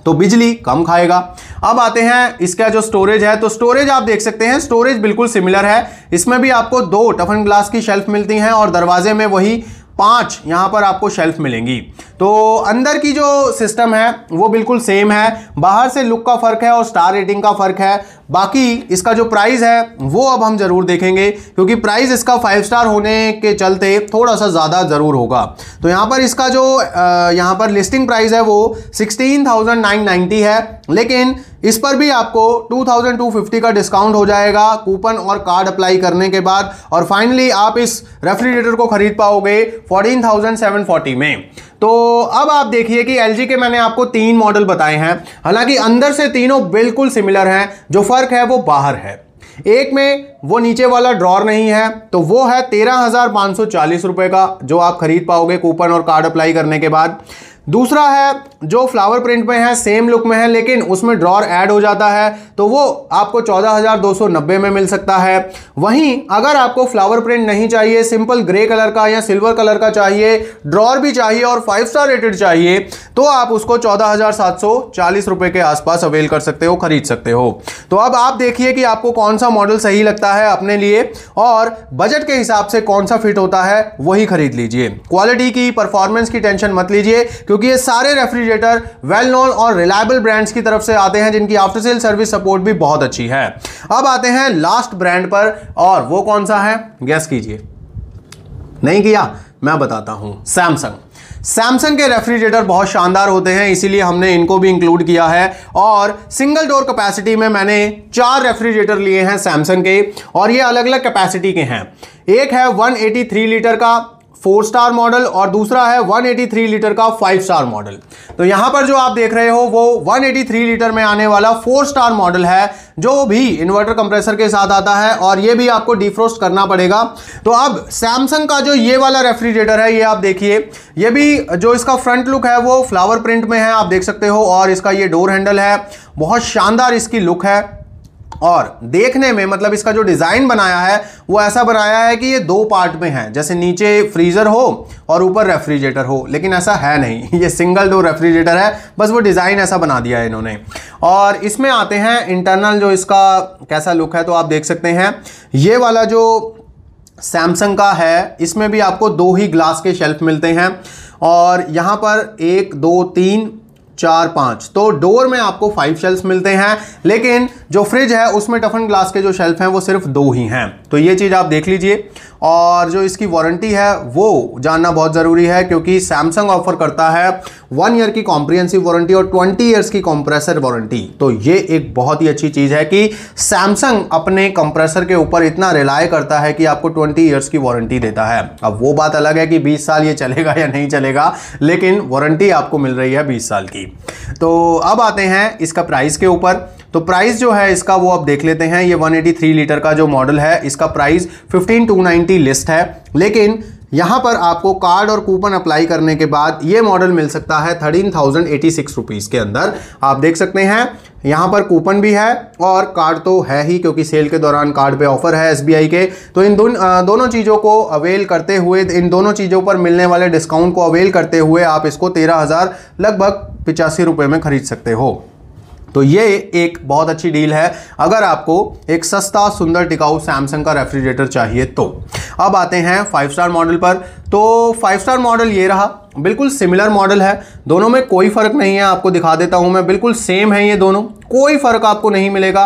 तो बिजली कम खाएगा। अब आते हैं इसका जो स्टोरेज है, तो स्टोरेज आप देख सकते हैं, स्टोरेज बिल्कुल सिमिलर है। इसमें भी आपको 2 टफन ग्लास की शेल्फ मिलती हैं, और दरवाजे में वही 5 यहां पर आपको शेल्फ मिलेंगी। तो अंदर की जो सिस्टम है वो बिल्कुल सेम है, बाहर से लुक का फर्क है और स्टार रेटिंग का फर्क है। बाकी इसका जो प्राइस है वो अब हम जरूर देखेंगे, क्योंकि प्राइस इसका 5 स्टार होने के चलते थोड़ा सा ज़्यादा ज़रूर होगा। तो यहाँ पर इसका जो यहाँ पर लिस्टिंग प्राइस है वो 16,990 है, लेकिन इस पर भी आपको 2,250 का डिस्काउंट हो जाएगा कूपन और कार्ड अप्लाई करने के बाद, और फाइनली आप इस रेफ्रिजरेटर को खरीद पाओगे 14,740 में। तो अब आप देखिए कि एलजी के मैंने आपको 3 मॉडल बताए हैं, हालांकि अंदर से तीनों बिल्कुल सिमिलर हैं, जो फर्क है वो बाहर है। एक में वो नीचे वाला ड्रॉर नहीं है, तो वो है 13,540 रुपए का, जो आप खरीद पाओगे कूपन और कार्ड अप्लाई करने के बाद। दूसरा है जो फ्लावर प्रिंट में है, सेम लुक में है, लेकिन उसमें ड्रॉर ऐड हो जाता है, तो वो आपको 14,290 में मिल सकता है। वहीं अगर आपको फ्लावर प्रिंट नहीं चाहिए, सिंपल ग्रे कलर का या सिल्वर कलर का चाहिए, ड्रॉर भी चाहिए और 5 स्टार रेटेड चाहिए, तो आप उसको 14,740 रुपए के आसपास अवेल कर सकते हो, खरीद सकते हो। तो अब आप देखिए कि आपको कौन सा मॉडल सही लगता है अपने लिए और बजट के हिसाब से कौन सा फिट होता है, वही खरीद लीजिए। क्वालिटी की, परफॉर्मेंस की टेंशन मत लीजिए, क्योंकि ये सारे रेफ्रिजरेटर वेल नोन और रिलायबल ब्रांड्स की तरफ से आते हैं, जिनकी आफ्टर सेल सर्विस सपोर्ट भी बहुत अच्छी है। अब आते हैं लास्ट ब्रांड पर, और वो कौन सा है, गेस कीजिए। नहीं किया? मैं बताता हूं, सैमसंग। सैमसंग के रेफ्रिजरेटर बहुत शानदार होते हैं, इसीलिए हमने इनको भी इंक्लूड किया है। और सिंगल डोर कैपेसिटी में मैंने 4 रेफ्रिजरेटर लिए हैं सैमसंग के, और ये अलग अलग कैपेसिटी के हैं। एक है 183 लीटर का 4 स्टार मॉडल और दूसरा है 183 लीटर का 5 स्टार मॉडल। तो यहां पर जो आप देख रहे हो वो 183 लीटर में आने वाला 4 स्टार मॉडल है, जो भी इन्वर्टर कंप्रेसर के साथ आता है, और ये भी आपको डिफ्रोस्ट करना पड़ेगा। तो अब सैमसंग का जो ये वाला रेफ्रिजरेटर है, ये आप देखिए, ये भी जो इसका फ्रंट लुक है वो फ्लावर प्रिंट में है, आप देख सकते हो, और इसका ये डोर हैंडल है, बहुत शानदार इसकी लुक है। और देखने में मतलब इसका जो डिजाइन बनाया है वो ऐसा बनाया है कि ये 2 पार्ट में है, जैसे नीचे फ्रीजर हो और ऊपर रेफ्रिजरेटर हो, लेकिन ऐसा है नहीं, ये सिंगल डोर रेफ्रिजरेटर है, बस वो डिजाइन ऐसा बना दिया है इन्होंने। और इसमें आते हैं इंटरनल जो इसका कैसा लुक है, तो आप देख सकते हैं ये वाला जो सैमसंग का है, इसमें भी आपको 2 ही ग्लास के शेल्फ मिलते हैं, और यहां पर 1 2 3 4 5, तो डोर में आपको 5 शेल्फ मिलते हैं, लेकिन जो फ्रिज है उसमें टफन ग्लास के जो शेल्फ हैं वो सिर्फ 2 ही हैं। तो ये चीज़ आप देख लीजिए। और जो इसकी वारंटी है वो जानना बहुत ज़रूरी है, क्योंकि सैमसंग ऑफर करता है 1 ईयर की कॉम्प्रिहेंसिव वारंटी और 20 ईयर्स की कंप्रेसर वारंटी। तो ये एक बहुत ही अच्छी चीज़ है कि सैमसंग अपने कंप्रेसर के ऊपर इतना रिलाय करता है कि आपको 20 ईयर्स की वारंटी देता है। अब वो बात अलग है कि 20 साल ये चलेगा या नहीं चलेगा, लेकिन वारंटी आपको मिल रही है 20 साल की। तो अब आते हैं इसका प्राइस के ऊपर। तो प्राइस जो है इसका वो अब देख लेते हैं। ये 183 लीटर का जो मॉडल है, इसका प्राइस 15,290 लिस्ट है, लेकिन यहां पर आपको कार्ड और कूपन अप्लाई करने के बाद ये मॉडल मिल सकता है 13,086 रुपीज़ के अंदर। आप देख सकते हैं यहां पर कूपन भी है और कार्ड तो है ही, क्योंकि सेल के दौरान कार्ड पे ऑफर है SBI के। तो इन दोनों चीज़ों को अवेल करते हुए, इन दोनों चीज़ों पर मिलने वाले डिस्काउंट को अवेल करते हुए आप इसको 13,000 लगभग 85 रुपये में खरीद सकते हो। तो ये एक बहुत अच्छी डील है अगर आपको एक सस्ता सुंदर टिकाऊ सैमसंग का रेफ्रिजरेटर चाहिए तो। अब आते हैं 5 स्टार मॉडल पर। तो 5 स्टार मॉडल ये रहा, बिल्कुल सिमिलर मॉडल है, दोनों में कोई फर्क नहीं है। आपको दिखा देता हूं मैं, बिल्कुल सेम है ये दोनों, कोई फर्क आपको नहीं मिलेगा।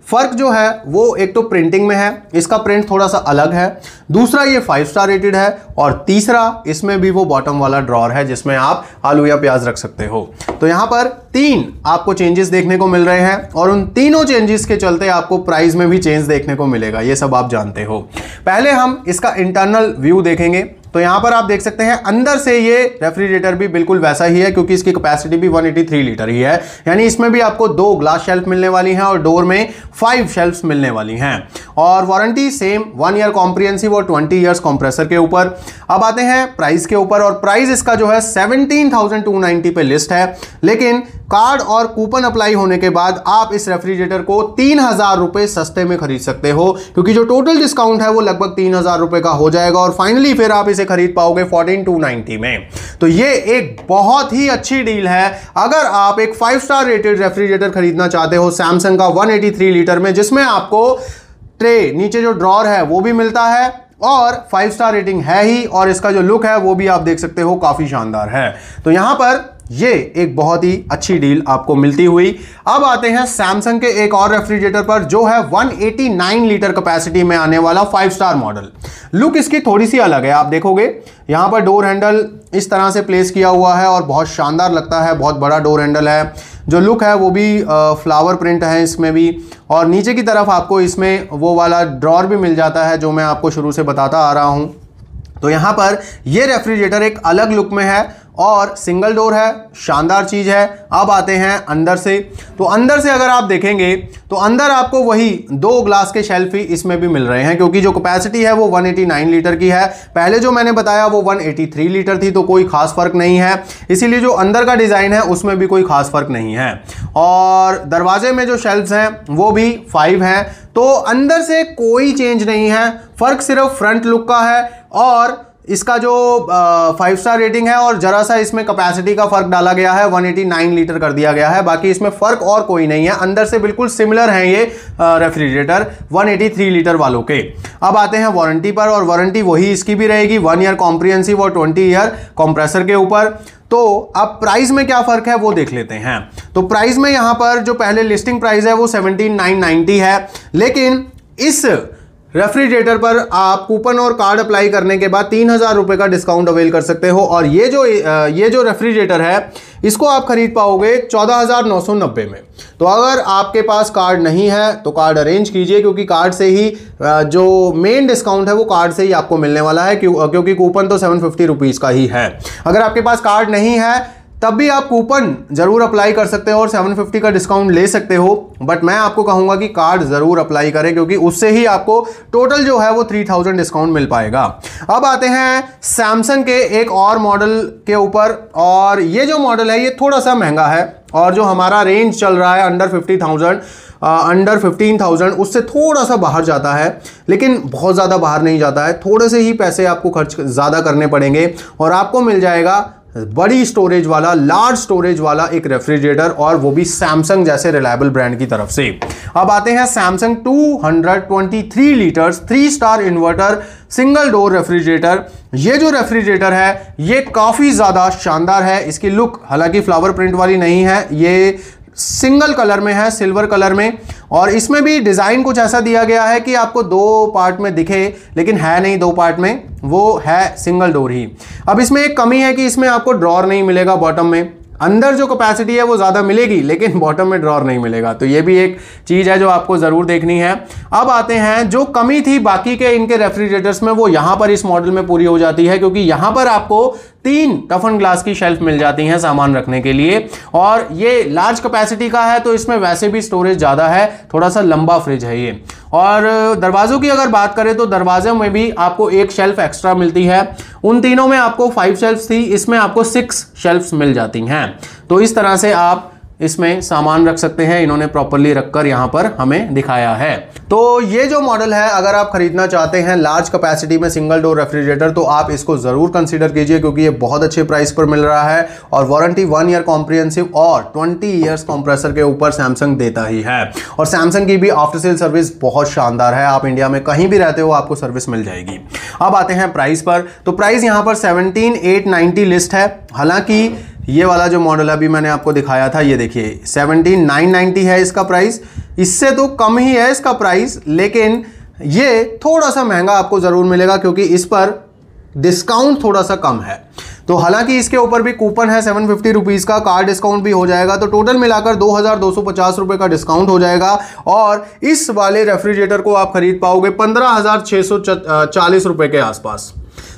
फर्क जो है वो एक तो प्रिंटिंग में है, इसका प्रिंट थोड़ा सा अलग है, दूसरा ये 5 स्टार रेटेड है, और तीसरा इसमें भी वो बॉटम वाला ड्रॉर है जिसमें आप आलू या प्याज रख सकते हो। तो यहां पर 3 आपको चेंजेस देखने को मिल रहे हैं, और उन तीनों चेंजेस के चलते आपको प्राइस में भी चेंज देखने को मिलेगा, ये सब आप जानते हो। पहले हम इसका इंटरनल व्यू देखेंगे। तो यहां पर आप देख सकते हैं अंदर से ये रेफ्रिजरेटर भी बिल्कुल वैसा ही है, क्योंकि इसकी कैपेसिटी भी 183 लीटर ही है, यानी इसमें भी आपको 2 ग्लास शेल्फ मिलने वाली हैं और डोर में 5 शेल्फ्स मिलने वाली हैं। और वारंटी सेम 1 ईयर कॉम्प्रिहेंसिव और 20 ईयर्स कंप्रेसर के ऊपर। अब आते हैं प्राइस के ऊपर, और प्राइस इसका जो है 17,290 पे लिस्ट है, लेकिन कार्ड और कूपन अप्लाई होने के बाद आप इस रेफ्रिजरेटर को 3,000 रुपए सस्ते में खरीद सकते हो, क्योंकि जो टोटल डिस्काउंट है वो लगभग 3,000 रुपए का हो जाएगा, और फाइनली फिर आप इसे खरीद पाओगे 14,290 में। तो ये एक बहुत ही अच्छी डील है अगर आप एक 5 स्टार रेटेड रेफ्रिजरेटर खरीदना चाहते हो सैमसंग का 183 लीटर में, जिसमें आपको ट्रे, नीचे जो ड्रॉर है वो भी मिलता है, और 5 स्टार रेटिंग है ही, और इसका जो लुक है वो भी आप देख सकते हो काफी शानदार है। तो यहां पर ये एक बहुत ही अच्छी डील आपको मिलती हुई। अब आते हैं सैमसंग के एक और रेफ्रिजरेटर पर, जो है 189 लीटर कैपेसिटी में आने वाला 5 स्टार मॉडल। लुक इसकी थोड़ी सी अलग है, आप देखोगे यहां पर डोर हैंडल इस तरह से प्लेस किया हुआ है और बहुत शानदार लगता है, बहुत बड़ा डोर हैंडल है। जो लुक है वो भी फ्लावर प्रिंट है इसमें भी, और नीचे की तरफ आपको इसमें वो वाला ड्रॉर भी मिल जाता है जो मैं आपको शुरू से बताता आ रहा हूं। तो यहां पर ये रेफ्रिजरेटर एक अलग लुक में है, और सिंगल डोर है, शानदार चीज है। अब आते हैं अंदर से। तो अंदर से अगर आप देखेंगे तो अंदर आपको वही 2 ग्लास के शेल्फ ही इसमें भी मिल रहे हैं, क्योंकि जो कैपेसिटी है वो 189 लीटर की है। पहले जो मैंने बताया वो 183 लीटर थी, तो कोई खास फर्क नहीं है। इसीलिए जो अंदर का डिजाइन है उसमें भी कोई खास फर्क नहीं है। और दरवाजे में जो शेल्फ्स हैं वो भी 5 हैं। तो अंदर से कोई चेंज नहीं है, फर्क सिर्फ फ्रंट लुक का है और इसका जो 5 स्टार रेटिंग है और जरा सा इसमें कैपेसिटी का फर्क डाला गया है, 189 लीटर कर दिया गया है। बाकी इसमें फर्क और कोई नहीं है, अंदर से बिल्कुल सिमिलर हैं ये रेफ्रिजरेटर 183 लीटर वालों के। अब आते हैं वारंटी पर, और वारंटी वही इसकी भी रहेगी, 1 ईयर कॉम्प्रिहेंसिव और 20 ईयर कंप्रेसर के ऊपर। तो अब प्राइस में क्या फर्क है वो देख लेते हैं। तो प्राइस में यहां पर जो पहले लिस्टिंग प्राइस है वो 17,990 है, लेकिन इस रेफ्रिजरेटर पर आप कूपन और कार्ड अप्लाई करने के बाद 3,000 रुपए का डिस्काउंट अवेल कर सकते हो। और ये जो रेफ्रिजरेटर है इसको आप खरीद पाओगे 14,990 में। तो अगर आपके पास कार्ड नहीं है तो कार्ड अरेंज कीजिए, क्योंकि कार्ड से ही जो मेन डिस्काउंट है वो कार्ड से ही आपको मिलने वाला है, क्योंकि कूपन तो 750 रुपीज़ का ही है। अगर आपके पास कार्ड नहीं है तब भी आप कूपन जरूर अप्लाई कर सकते हो और 750 का डिस्काउंट ले सकते हो, बट मैं आपको कहूंगा कि कार्ड जरूर अप्लाई करें, क्योंकि उससे ही आपको टोटल जो है वो 3,000 डिस्काउंट मिल पाएगा। अब आते हैं सैमसंग के एक और मॉडल के ऊपर, और ये जो मॉडल है ये थोड़ा सा महंगा है, और जो हमारा रेंज चल रहा है अंडर 15,000 उससे थोड़ा सा बाहर जाता है, लेकिन बहुत ज़्यादा बाहर नहीं जाता है। थोड़े से ही पैसे आपको खर्च ज़्यादा करने पड़ेंगे और आपको मिल जाएगा बड़ी स्टोरेज वाला, लार्ज स्टोरेज वाला एक रेफ्रिजरेटर, और वो भी सैमसंग जैसे रिलायबल ब्रांड की तरफ से। अब आते हैं Samsung 223 litres 3 star inverter single door refrigerator. ये जो रेफ्रिजरेटर है ये काफी ज्यादा शानदार है। इसकी लुक हालांकि फ्लावर प्रिंट वाली नहीं है, ये सिंगल कलर में है, सिल्वर कलर में, और इसमें भी डिजाइन कुछ ऐसा दिया गया है कि आपको 2 पार्ट में दिखे, लेकिन है नहीं 2 पार्ट में, वो है सिंगल डोर ही। अब इसमें एक कमी है कि इसमें आपको ड्रॉर नहीं मिलेगा बॉटम में। अंदर जो कैपेसिटी है वो ज़्यादा मिलेगी, लेकिन बॉटम में ड्रॉर नहीं मिलेगा, तो ये भी एक चीज़ है जो आपको ज़रूर देखनी है। अब आते हैं जो कमी थी बाकी के इनके रेफ्रिजरेटर्स में, वो यहाँ पर इस मॉडल में पूरी हो जाती है, क्योंकि यहाँ पर आपको 3 टफन ग्लास की शेल्फ मिल जाती हैं सामान रखने के लिए, और ये लार्ज कैपेसिटी का है तो इसमें वैसे भी स्टोरेज ज़्यादा है, थोड़ा सा लंबा फ्रिज है ये। और दरवाज़ों की अगर बात करें तो दरवाज़ों में भी आपको एक शेल्फ एक्स्ट्रा मिलती है। उन तीनों में आपको 5 शेल्फ्स थी, इसमें आपको 6 शेल्फ्स मिल जाती हैं। तो इस तरह से आप इसमें सामान रख सकते हैं, इन्होंने प्रॉपर्ली रखकर यहां पर हमें दिखाया है। तो ये जो मॉडल है अगर आप खरीदना चाहते हैं लार्ज कैपेसिटी में सिंगल डोर रेफ्रिजरेटर, तो आप इसको जरूर कंसीडर कीजिए, क्योंकि ये बहुत अच्छे प्राइस पर मिल रहा है, और वारंटी 1 ईयर कॉम्प्रिहेंसिव और 20 ईयर्स कंप्रेसर के ऊपर सैमसंग देता ही है। और सैमसंग की भी आफ्टर सेल सर्विस बहुत शानदार है, आप इंडिया में कहीं भी रहते हो आपको सर्विस मिल जाएगी। अब आते हैं प्राइस पर। तो प्राइस यहां पर 17,890 लिस्ट है। हालांकि ये वाला जो मॉडल अभी मैंने आपको दिखाया था, ये देखिए 17,990 है इसका प्राइस, इससे तो कम ही है इसका प्राइस, लेकिन ये थोड़ा सा महंगा आपको जरूर मिलेगा क्योंकि इस पर डिस्काउंट थोड़ा सा कम है। तो हालांकि इसके ऊपर भी कूपन है 750 रुपीज़ का, कार्ड डिस्काउंट भी हो जाएगा, तो टोटल मिलाकर 2,250 रुपये का डिस्काउंट हो जाएगा, और इस वाले रेफ्रिजरेटर को आप खरीद पाओगे 15,640 रुपये के आसपास।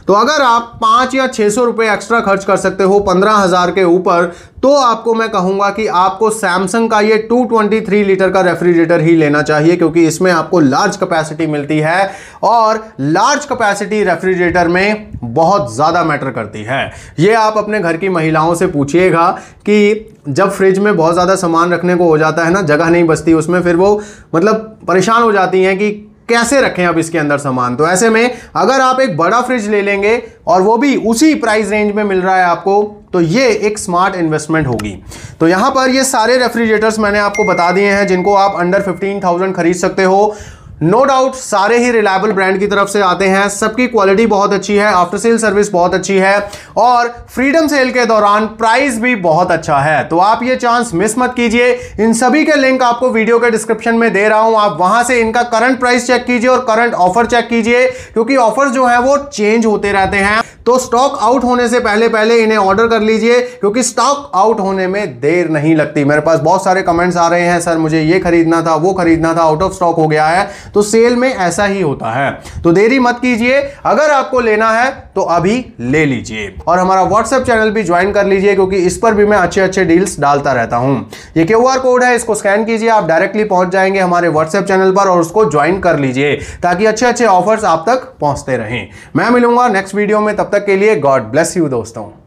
तो अगर आप 5 या 600 रुपये एक्स्ट्रा खर्च कर सकते हो 15,000 के ऊपर, तो आपको मैं कहूंगा कि आपको सैमसंग का ये 223 लीटर का रेफ्रिजरेटर ही लेना चाहिए, क्योंकि इसमें आपको लार्ज कैपेसिटी मिलती है, और लार्ज कैपेसिटी रेफ्रिजरेटर में बहुत ज़्यादा मैटर करती है। ये आप अपने घर की महिलाओं से पूछिएगा कि जब फ्रिज में बहुत ज़्यादा सामान रखने को हो जाता है ना, जगह नहीं बचती उसमें, फिर वो मतलब परेशान हो जाती हैं कि कैसे रखें अब इसके अंदर सामान। तो ऐसे में अगर आप एक बड़ा फ्रिज ले लेंगे और वो भी उसी प्राइस रेंज में मिल रहा है आपको, तो ये एक स्मार्ट इन्वेस्टमेंट होगी। तो यहां पर ये सारे रेफ्रिजरेटर्स मैंने आपको बता दिए हैं जिनको आप अंडर 15,000 खरीद सकते हो। नो डाउट सारे ही रिलायबल ब्रांड की तरफ से आते हैं, सबकी क्वालिटी बहुत अच्छी है, आफ्टर सेल सर्विस बहुत अच्छी है, और फ्रीडम सेल के दौरान प्राइस भी बहुत अच्छा है। तो आप ये चांस मिस मत कीजिए। इन सभी के लिंक आपको वीडियो के डिस्क्रिप्शन में दे रहा हूं, आप वहां से इनका करंट प्राइस चेक कीजिए और करंट ऑफर चेक कीजिए, क्योंकि ऑफर्स जो है वो चेंज होते रहते हैं। तो स्टॉक आउट होने से पहले इन्हें ऑर्डर कर लीजिए, क्योंकि स्टॉक आउट होने में देर नहीं लगती। मेरे पास बहुत सारे कमेंट्स आ रहे हैं, सर मुझे ये खरीदना था, वो खरीदना था, आउट ऑफ स्टॉक हो गया है। तो सेल में ऐसा ही होता है, तो देरी मत कीजिए, अगर आपको लेना है तो अभी ले लीजिए और हमारा व्हाट्सएप चैनल भी ज्वाइन कर लीजिए, क्योंकि इस पर भी मैं अच्छे अच्छे डील्स डालता रहता हूं। ये QR कोड है, इसको स्कैन कीजिए, आप डायरेक्टली पहुंच जाएंगे हमारे व्हाट्सएप चैनल पर और उसको ज्वाइन कर लीजिए ताकि अच्छे अच्छे ऑफर्स आप तक पहुंचते रहें। मैं मिलूंगा नेक्स्ट वीडियो में, तब तक के लिए गॉड ब्लेस यू दोस्तों।